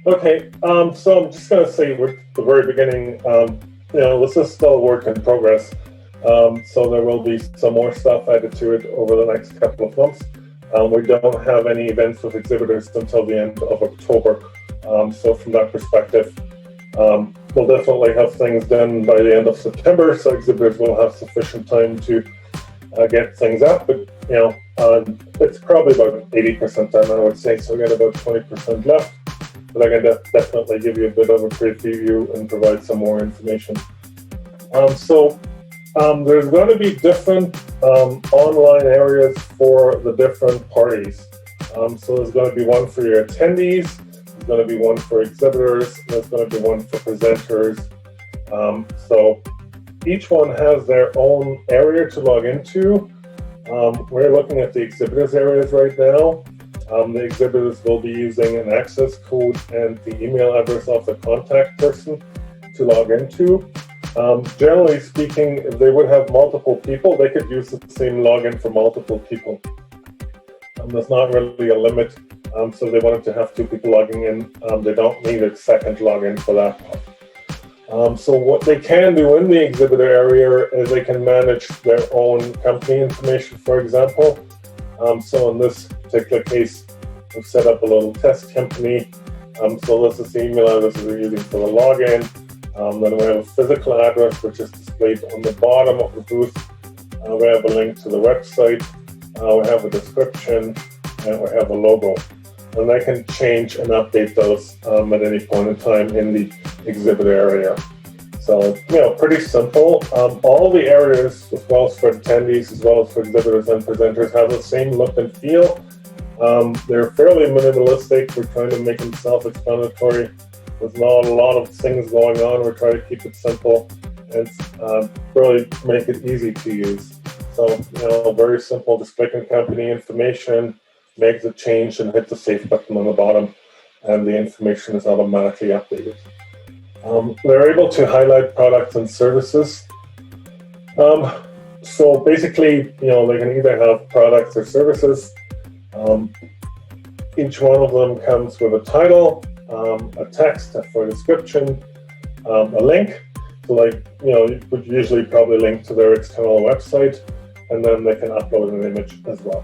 Okay, so I'm just going to say at the very beginning, this is still a work in progress. So there will be some more stuff added to it over the next couple of months. We don't have any events with exhibitors until the end of October. So from that perspective, we'll definitely have things done by the end of September, so exhibitors will have sufficient time to get things up. But it's probably about 80% done, I would say. So we got about 20% left. But I can definitely give you a bit of a preview and provide some more information. There's going to be different online areas for the different parties. So there's going to be one for your attendees, there's going to be one for exhibitors, there's going to be one for presenters. So each one has their own area to log into. We're looking at the exhibitors areas right now. The exhibitors will be using an access code and the email address of the contact person to log into. Generally speaking, if they would have multiple people, they could use the same login for multiple people. There's not really a limit, so they wanted to have 2 people logging in. They don't need a second login for that part. So what they can do in the exhibitor area is they can manage their own company information, for example. So in this particular case, we've set up a little test company. So this is the email address we're using for the login. Then we have a physical address, which is displayed on the bottom of the booth. We have a link to the website. We have a description, and we have a logo. And they can change and update those at any point in time in the exhibit area. So, pretty simple. All the areas, as well as for attendees, as well as for exhibitors and presenters, have the same look and feel. They're fairly minimalistic. We're trying to make them self-explanatory. There's not a lot of things going on. We're trying to keep it simple and really make it easy to use. So, very simple. Just click on company information, make the change, and hit the save button on the bottom, and the information is automatically updated. They're able to highlight products and services. So basically, they can either have products or services. Each one of them comes with a title, a text for a description, a link. So you would usually probably link to their external website, and then they can upload an image as well.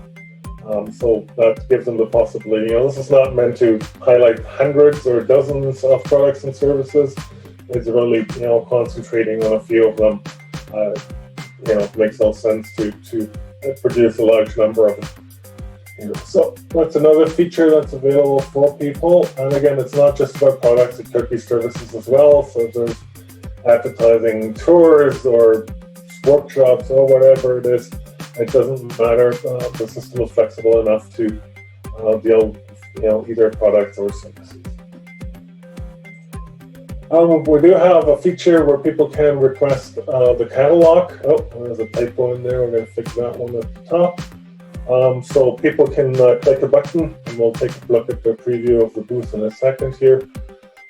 So that gives them the possibility. This is not meant to highlight hundreds or dozens of products and services. It's really, concentrating on a few of them. It makes no sense to produce a large number of them. So that's another feature that's available for people. And again, it's not just about products, it could be services as well. So if there's advertising tours or workshops or whatever it is, it doesn't matter. The system is flexible enough to deal with either products or services. We do have a feature where people can request the catalog. Oh, there's a typo in there. We're going to fix that one at the top. So people can click a button, and we'll take a look at the preview of the booth in a second here,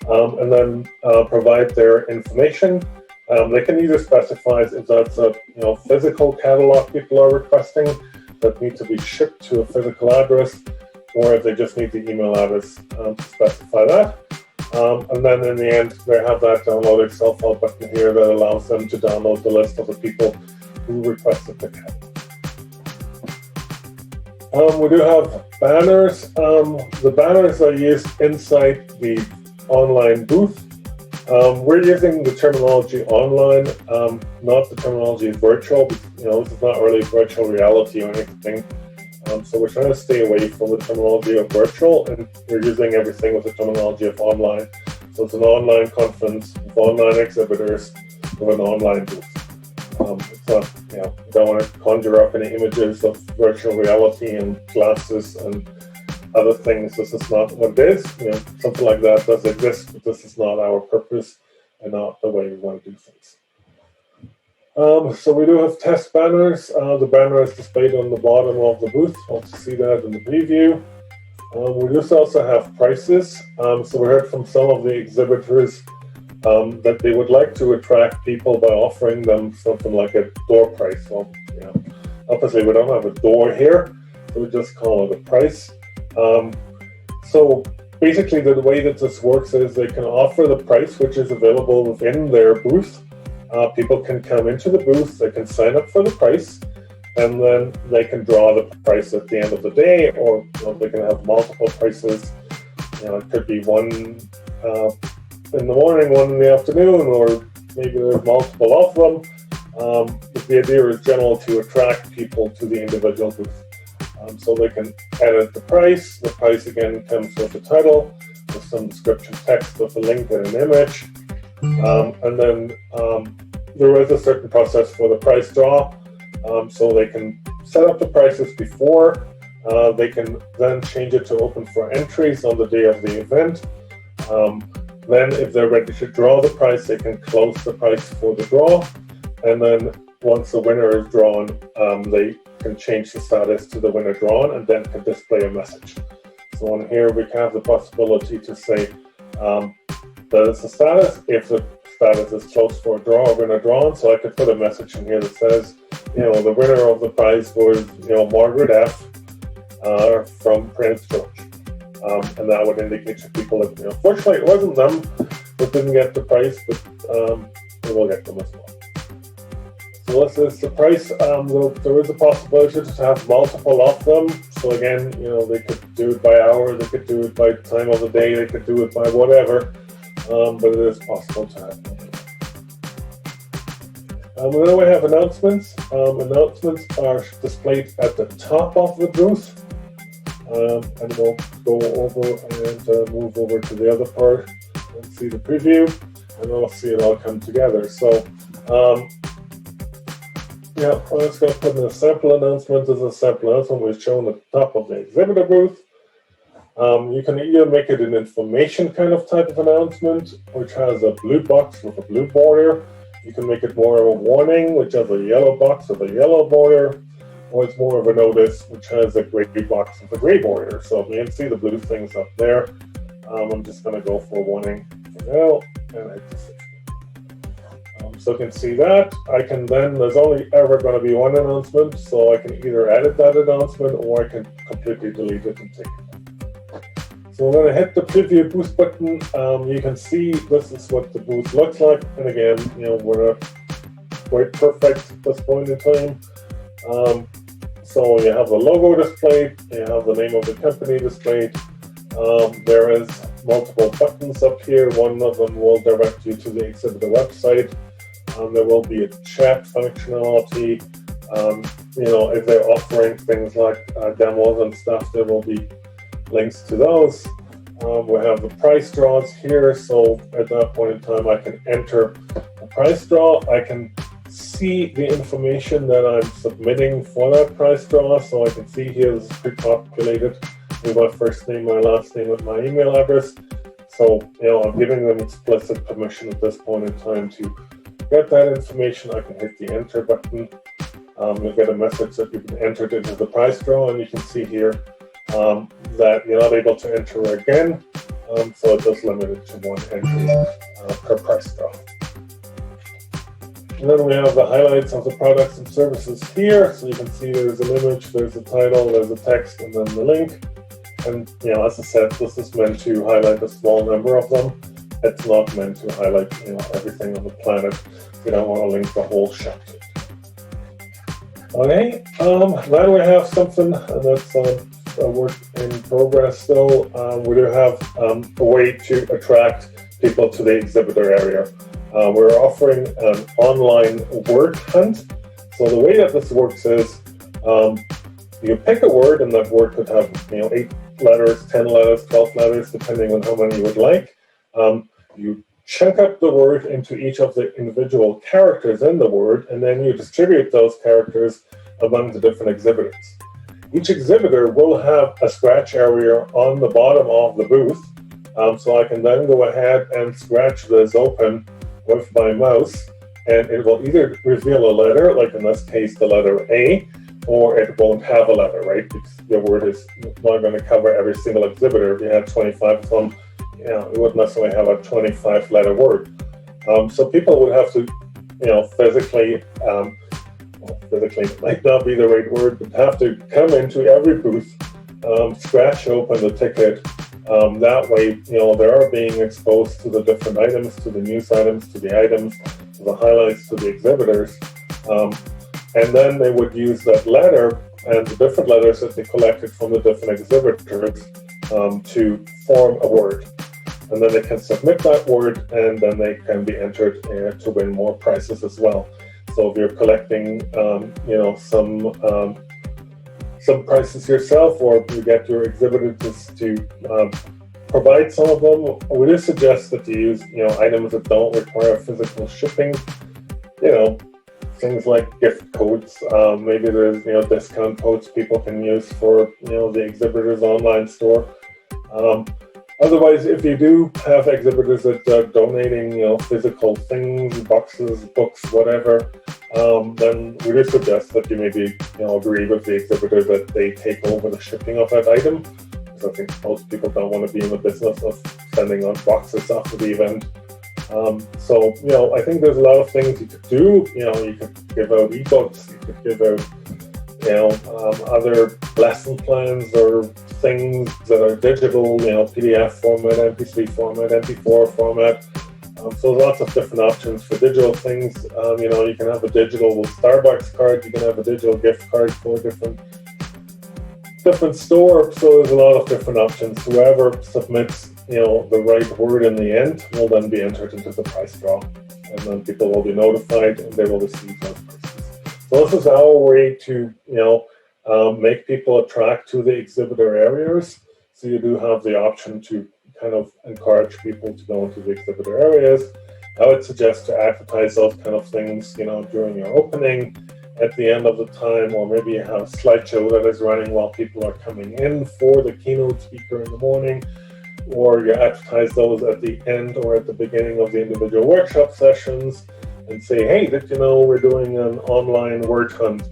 and then provide their information. They can either specify if that's a physical catalog people are requesting that need to be shipped to a physical address, or if they just need the email address to specify that. And then in the end, they have that download Excel file button here that allows them to download the list of the people who requested the catalog. We do have banners. The banners are used inside the online booth. We're using the terminology online, not the terminology virtual. This is not really virtual reality or anything. So we're trying to stay away from the terminology of virtual, and we're using everything with the terminology of online. So it's an online conference with online exhibitors with an online booth. It's not, you don't want to conjure up any images of virtual reality and glasses and other things. This is not what it is. Something like that does exist, but this is not our purpose and not the way we want to do things. So we do have test banners. The banner is displayed on the bottom of the booth. I'll see that in the preview. We just also have prices. So we heard from some of the exhibitors that they would like to attract people by offering them something like a door price. So, obviously we don't have a door here, so we just call it a price. So basically the way that this works is they can offer the price which is available within their booth. People can come into the booth, they can sign up for the price, and then they can draw the price at the end of the day, or they can have multiple prices. It could be one in the morning, one in the afternoon, or maybe there's multiple of them. But the idea is generally to attract people to the individual booth. So they can edit the price. The price again comes with a title, with some description text, with a link and an image. And then there is a certain process for the price draw. So they can set up the prices before. They can then change it to open for entries on the day of the event. Then if they're ready to draw the price, they can close the price for the draw. And then once the winner is drawn, they can change the status to the winner drawn and then can display a message. So on here we can have the possibility to say that it's a status. If the status is close for a draw or winner drawn, so I could put a message in here that says, the winner of the prize was, Margaret F. From Prince George. And that would indicate to people that, fortunately it wasn't them that didn't get the prize, but they will get them as well. So this is the price. There is a possibility to have multiple of them. So again, they could do it by hour, they could do it by time of the day, they could do it by whatever, but it is possible to have multiple. And then we have announcements. Announcements are displayed at the top of the booth. And we'll go over and move over to the other part and see the preview, and we'll see it all come together. So, I'm just going to put in a sample announcement. This is a sample announcement we've shown at the top of the exhibitor booth. You can either make it an information kind of type of announcement, which has a blue box with a blue border. You can make it more of a warning, which has a yellow box with a yellow border. Or it's more of a notice, which has a gray box with a gray border. So you can see the blue things up there. I'm just going to go for warning for now, and hit the save. So you can see that. I can then, there's only ever going to be one announcement, so I can either edit that announcement or I can completely delete it and take it out. So I'm going to hit the preview booth button. You can see this is what the booth looks like. And again, we're not quite perfect at this point in time. So you have the logo displayed, you have the name of the company displayed. There is multiple buttons up here. One of them will direct you to the Exhibitor website. There will be a chat functionality. If they're offering things like demos and stuff, there will be links to those. We have the price draws here. So at that point in time, I can enter a price draw. I can see the information that I'm submitting for that price draw, so I can see here this is pre-populated with my first name, my last name, and my email address. So I'm giving them explicit permission at this point in time to get that information. I can hit the enter button. You'll get a message that you've been entered into the price draw, and you can see here that you're not able to enter again. So it does limit it to one entry per price draw. And then we have the highlights of the products and services here. So you can see there's an image, there's a title, there's a text, and then the link. And as I said, this is meant to highlight a small number of them. It's not meant to highlight everything on the planet. You don't want to link the whole shop. Okay, now we have something that's a work in progress still. We do have a way to attract people to the exhibitor area. We're offering an online word hunt. So the way that this works is you pick a word, and that word could have 8 letters, 10 letters, 12 letters, depending on how many you would like. You chunk up the word into each of the individual characters in the word, and then you distribute those characters among the different exhibitors. Each exhibitor will have a scratch area on the bottom of the booth, so I can then go ahead and scratch this open with my mouse, and it will either reveal a letter, like in this case the letter A, or it won't have a letter, right? Because your word is not going to cover every single exhibitor. If you had 25 of them, it wouldn't necessarily have a 25-letter word. So people would have to, physically physically might not be the right word, but have to come into every booth, scratch open the ticket. That way, they are being exposed to the different items, to the news items, to the items, to the highlights, to the exhibitors. And then they would use that letter and the different letters that they collected from the different exhibitors to form a word. And then they can submit that word, and then they can be entered to win more prizes as well. So if you're collecting, some prizes yourself, or you get your exhibitors to provide some of them, we do suggest that you use, items that don't require physical shipping. Things like gift codes. Maybe there's, discount codes people can use for, the exhibitor's online store. Otherwise, if you do have exhibitors that are donating, physical things, boxes, books, whatever, then we do suggest that you maybe, agree with the exhibitor that they take over the shipping of that item. Because I think most people don't want to be in the business of sending out boxes after the event. So, I think there's a lot of things you could do. You could give out ebooks, you could give out, other lesson plans or things that are digital, PDF format, MP3 format, MP4 format. So there's lots of different options for digital things. You can have a digital Starbucks card, you can have a digital gift card for a different store. So there's a lot of different options. Whoever submits, the right word in the end will then be entered into the prize draw. And then people will be notified and they will receive those prizes. So this is our way to, make people attract to the exhibitor areas. So you do have the option to kind of encourage people to go into the exhibitor areas. I would suggest to advertise those kind of things, during your opening, at the end of the time, or maybe you have a slideshow that is running while people are coming in for the keynote speaker in the morning, or you advertise those at the end or at the beginning of the individual workshop sessions and say, hey, did you know we're doing an online word hunt?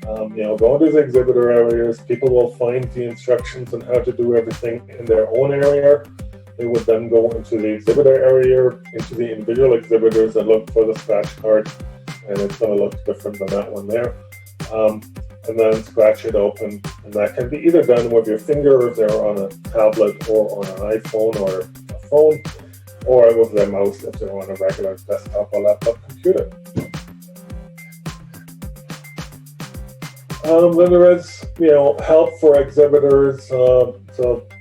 Go to the exhibitor areas. People will find the instructions on how to do everything in their own area. They would then go into the exhibitor area, into the individual exhibitors, and look for the scratch card. And it's going to look different than that one there. And then scratch it open. And that can be either done with your finger if they're on a tablet or on an iPhone or a phone, or with their mouse if they're on a regular desktop or laptop computer. Then there is, help for exhibitors. So,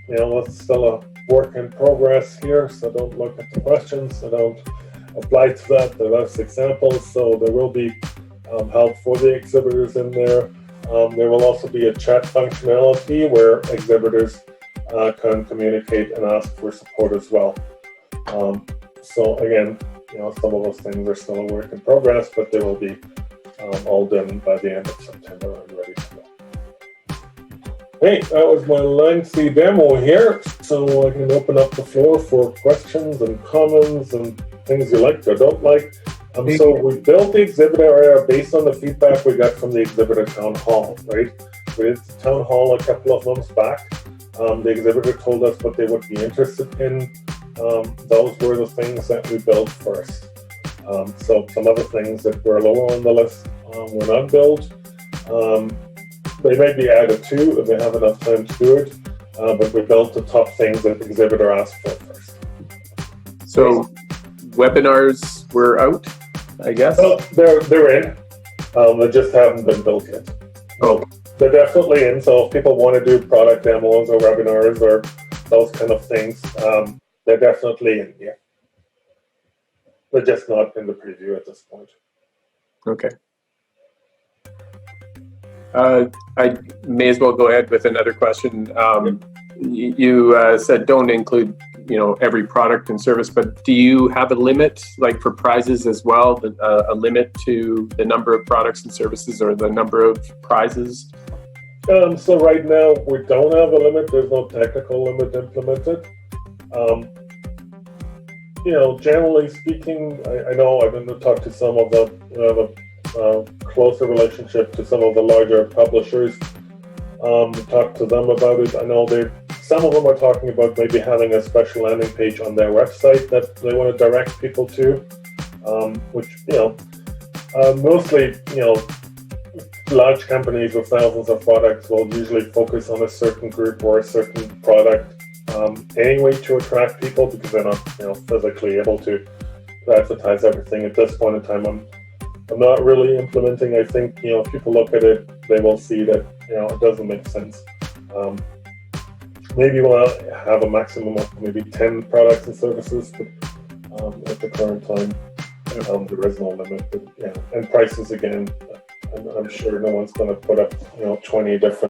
it's still a work in progress here. So don't look at the questions. So don't apply to that. There are examples. So there will be help for the exhibitors in there. There will also be a chat functionality where exhibitors can communicate and ask for support as well. So again, some of those things are still a work in progress, but they will be all done by the end of September and ready to go. Hey, that was my lengthy demo here, so I can open up the floor for questions and comments and things you like or don't like. So we built the exhibitor area based on the feedback we got from the exhibitor town hall, right? We did the town hall a couple of months back. The exhibitor told us what they would be interested in. Those were the things that we built first. So some other things that were lower on the list were not built. They may be added too if they have enough time to do it, but we built the top things that the exhibitor asked for first. So webinars were out, I guess? Well, they're in. They just haven't been built yet. Oh. They're definitely in, so if people want to do product demos or webinars or those kind of things, they're definitely in, yeah. They're just not in the preview at this point. Okay. I may as well go ahead with another question. You said don't include, every product and service, but do you have a limit, like for prizes as well, a limit to the number of products and services or the number of prizes? So right now we don't have a limit. There's no technical limit implemented. Generally speaking, I know I've been to talk to some of the, closer relationship to some of the larger publishers, talk to them about it. I know some of them are talking about maybe having a special landing page on their website that they want to direct people to, which, mostly, large companies with thousands of products will usually focus on a certain group or a certain product anyway to attract people, because they're not, physically able to advertise everything. At this point in time, I'm not really implementing. I think, if people look at it, they will see that, it doesn't make sense. Maybe we'll have a maximum of maybe 10 products and services, but at the current time, there is no limit. But, and prices again, I'm sure no one's going to put up, 20 different